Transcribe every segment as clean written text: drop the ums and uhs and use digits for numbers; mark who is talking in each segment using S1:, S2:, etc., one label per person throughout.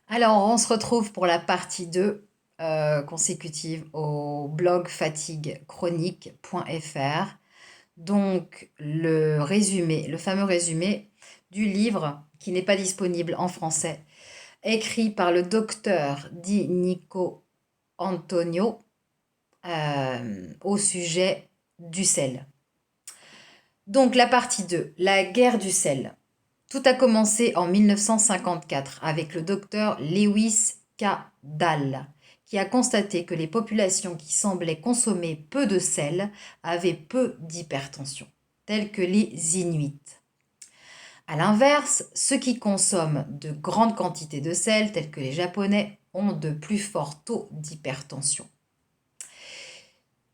S1: Alors, on se retrouve pour la partie 2 consécutive au blog fatiguechronique.fr. Donc, le résumé, le fameux résumé du livre qui n'est pas disponible en français, écrit par le docteur Di Nico Antonio au sujet du sel. Donc, la partie 2, la guerre du sel. Tout a commencé en 1954 avec le docteur Lewis K. Dahl, qui a constaté que les populations qui semblaient consommer peu de sel avaient peu d'hypertension, telles que les Inuits. A l'inverse, ceux qui consomment de grandes quantités de sel, tels que les Japonais, ont de plus forts taux d'hypertension.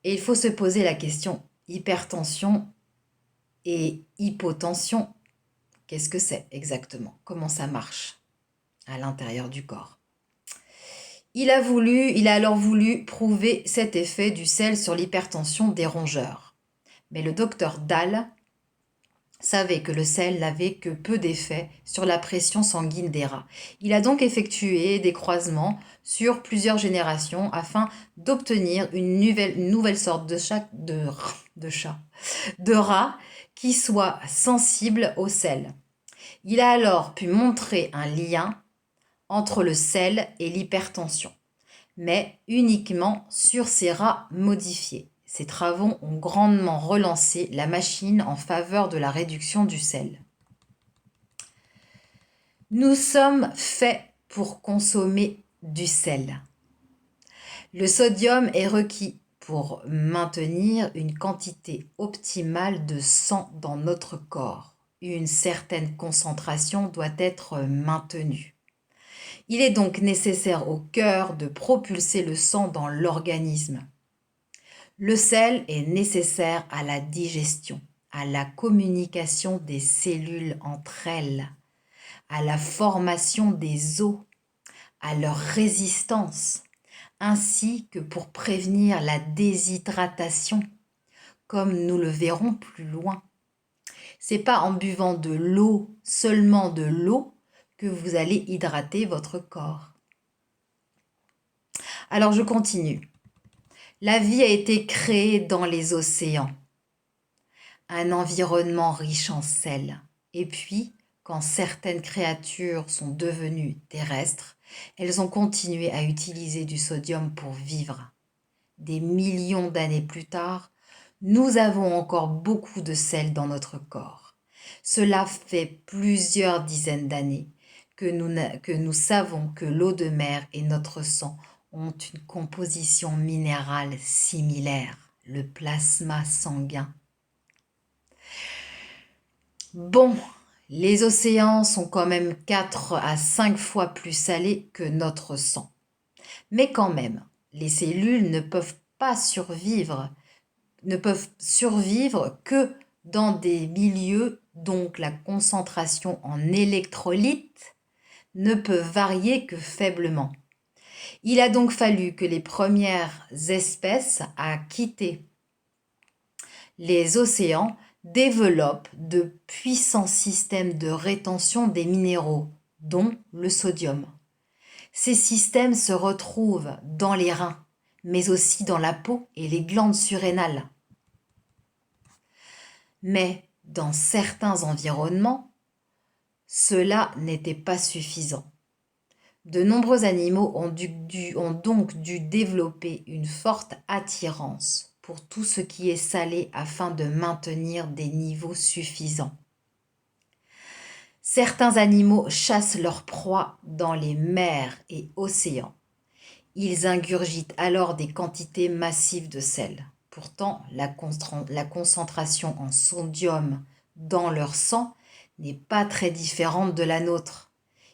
S1: Et il faut se poser la question, hypertension et hypotension, qu'est-ce que c'est exactement? Comment ça marche à l'intérieur du corps? Il a alors voulu prouver cet effet du sel sur l'hypertension des rongeurs. Mais le docteur Dahl savait que le sel n'avait que peu d'effet sur la pression sanguine des rats. Il a donc effectué des croisements sur plusieurs générations afin d'obtenir une nouvelle sorte de rat qui soit sensible au sel. Il a alors pu montrer un lien entre le sel et l'hypertension, mais uniquement sur ces rats modifiés. Ces travaux ont grandement relancé la machine en faveur de la réduction du sel. Nous sommes faits pour consommer du sel. Le sodium est requis pour maintenir une quantité optimale de sang dans notre corps. Une certaine concentration doit être maintenue. Il est donc nécessaire au cœur de propulser le sang dans l'organisme. Le sel est nécessaire à la digestion, à la communication des cellules entre elles, à la formation des os, à leur résistance, ainsi que pour prévenir la déshydratation, comme nous le verrons plus loin. C'est pas en buvant de l'eau, seulement de l'eau, que vous allez hydrater votre corps. Alors je continue. La vie a été créée dans les océans, un environnement riche en sel. Et puis, quand certaines créatures sont devenues terrestres, elles ont continué à utiliser du sodium pour vivre. Des millions d'années plus tard, nous avons encore beaucoup de sel dans notre corps. Cela fait plusieurs dizaines d'années que nous savons que l'eau de mer et notre sang ont une composition minérale similaire, le plasma sanguin. Bon, les océans sont quand même 4 à 5 fois plus salés que notre sang. Mais quand même, les cellules ne peuvent survivre que dans des milieux dont la concentration en électrolytes ne peut varier que faiblement. Il a donc fallu que les premières espèces à quitter les océans développent de puissants systèmes de rétention des minéraux, dont le sodium. Ces systèmes se retrouvent dans les reins, mais aussi dans la peau et les glandes surrénales. Mais dans certains environnements, cela n'était pas suffisant. De nombreux animaux ont donc dû développer une forte attirance pour tout ce qui est salé afin de maintenir des niveaux suffisants. Certains animaux chassent leurs proies dans les mers et océans. Ils ingurgitent alors des quantités massives de sel. Pourtant, la concentration en sodium dans leur sang n'est pas très différente de la nôtre.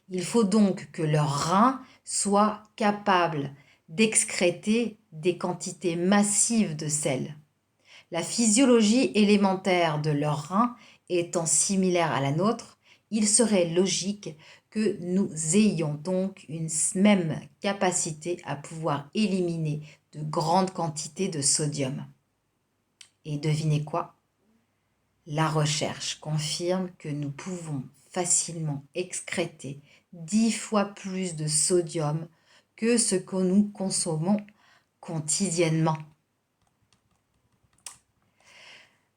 S1: Il faut donc que leurs reins soient capables d'excréter des quantités massives de sel. La physiologie élémentaire de leurs reins étant similaire à la nôtre, il serait logique que nous ayons donc une même capacité à pouvoir éliminer de grandes quantités de sodium. Et devinez quoi? La recherche confirme que nous pouvons facilement excréter 10 fois plus de sodium que ce que nous consommons quotidiennement.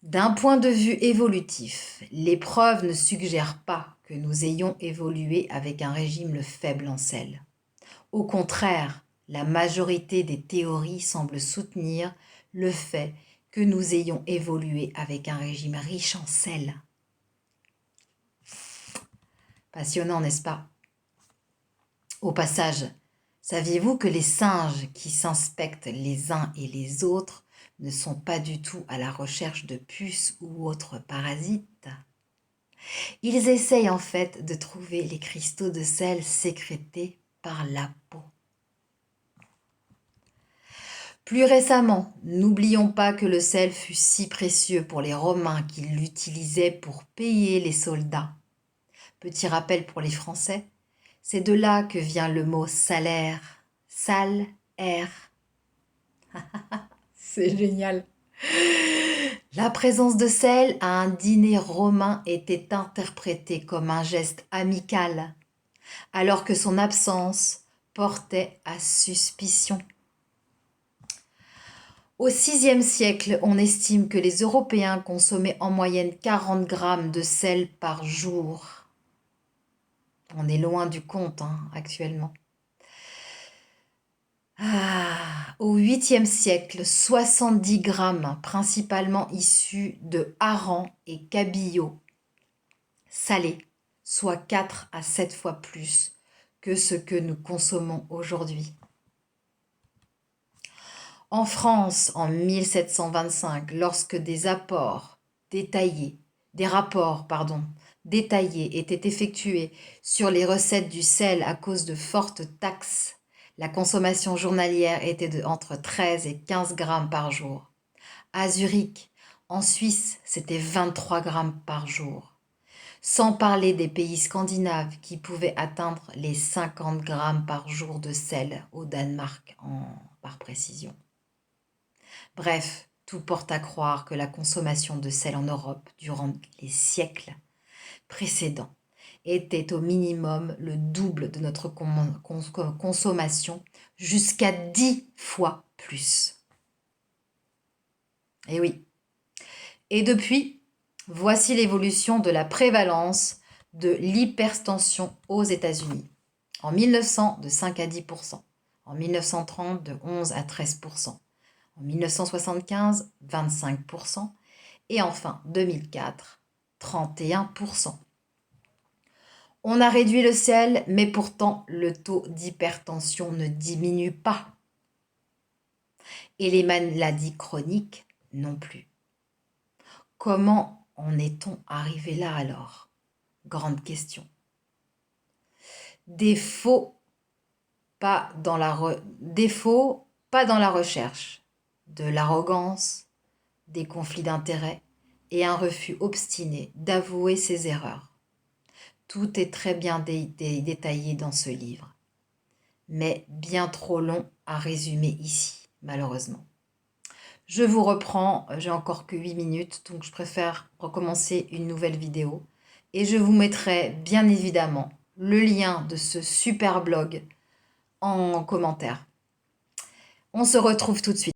S1: D'un point de vue évolutif, les preuves ne suggèrent pas que nous ayons évolué avec un régime faible en sel. Au contraire, la majorité des théories semblent soutenir le fait que nous ayons évolué avec un régime riche en sel. Passionnant, n'est-ce pas? Au passage, saviez-vous que les singes qui s'inspectent les uns et les autres ne sont pas du tout à la recherche de puces ou autres parasites? Ils essayent en fait de trouver les cristaux de sel sécrétés par la peau. Plus récemment, n'oublions pas que le sel fut si précieux pour les Romains qu'ils l'utilisaient pour payer les soldats. Petit rappel pour les Français, c'est de là que vient le mot salaire. Sal-air. C'est génial. La présence de sel à un dîner romain était interprétée comme un geste amical, alors que son absence portait à suspicion. Au VIe siècle, on estime que les Européens consommaient en moyenne 40 grammes de sel par jour. On est loin du compte actuellement. Au 8e siècle, 70 grammes, principalement issus de harengs et cabillaud salés, soit 4 à 7 fois plus que ce que nous consommons aujourd'hui. En France, en 1725, lorsque des rapports détaillés étaient effectués sur les recettes du sel à cause de fortes taxes, la consommation journalière était entre 13 et 15 grammes par jour. À Zurich, en Suisse, c'était 23 grammes par jour. Sans parler des pays scandinaves qui pouvaient atteindre les 50 grammes par jour de sel au Danemark, par précision. Bref, tout porte à croire que la consommation de sel en Europe durant les siècles précédents était au minimum le double de notre consommation, jusqu'à 10 fois plus. Et oui. Et depuis, voici l'évolution de la prévalence de l'hypertension aux États-Unis. En 1900, de 5 à 10%. En 1930, de 11 à 13%. En 1975, 25%. Et enfin, 2004, 31%. On a réduit le sel, mais pourtant le taux d'hypertension ne diminue pas. Et les maladies chroniques non plus. Comment en est-on arrivé là alors? Grande question. Défaut, pas dans la recherche, de l'arrogance, des conflits d'intérêts et un refus obstiné d'avouer ses erreurs. Tout est très bien détaillé dans ce livre, mais bien trop long à résumer ici, malheureusement. Je vous reprends, j'ai encore que 8 minutes, donc je préfère recommencer une nouvelle vidéo. Et je vous mettrai bien évidemment le lien de ce super blog en commentaire. On se retrouve tout de suite.